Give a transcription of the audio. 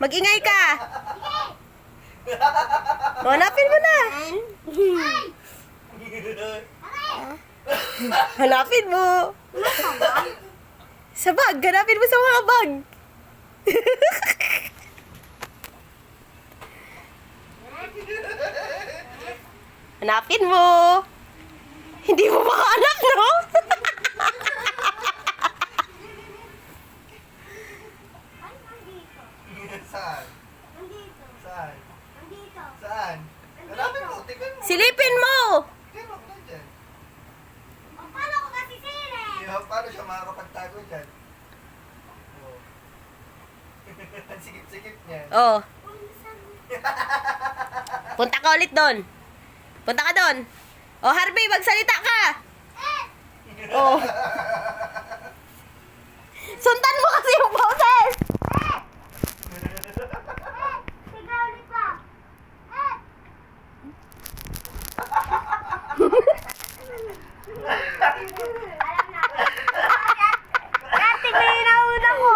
Mag-ingay ka. Hanapin mo na. Hanapin mo. Sa bag. Hanapin mo sa mga bag. Hanapin mo. Hindi mo makahanap, no? Saan? Nandito. Saan? Nandito. Saan? Hanapin mo, tignan mo. Silipin mo. Tignan mo, nandyan. O, paano ko kasi sire? Paano siya makakapagtago dyan? Oh. Ang sikip-sikip niya. Oh. Punta ka ulit doon. Punta ka doon. Oh, Harvey, magsalita ka. Oh. Sundan mo kasi yung boses. Sigaw ulit pa. Alam na. Dati may nauna ko.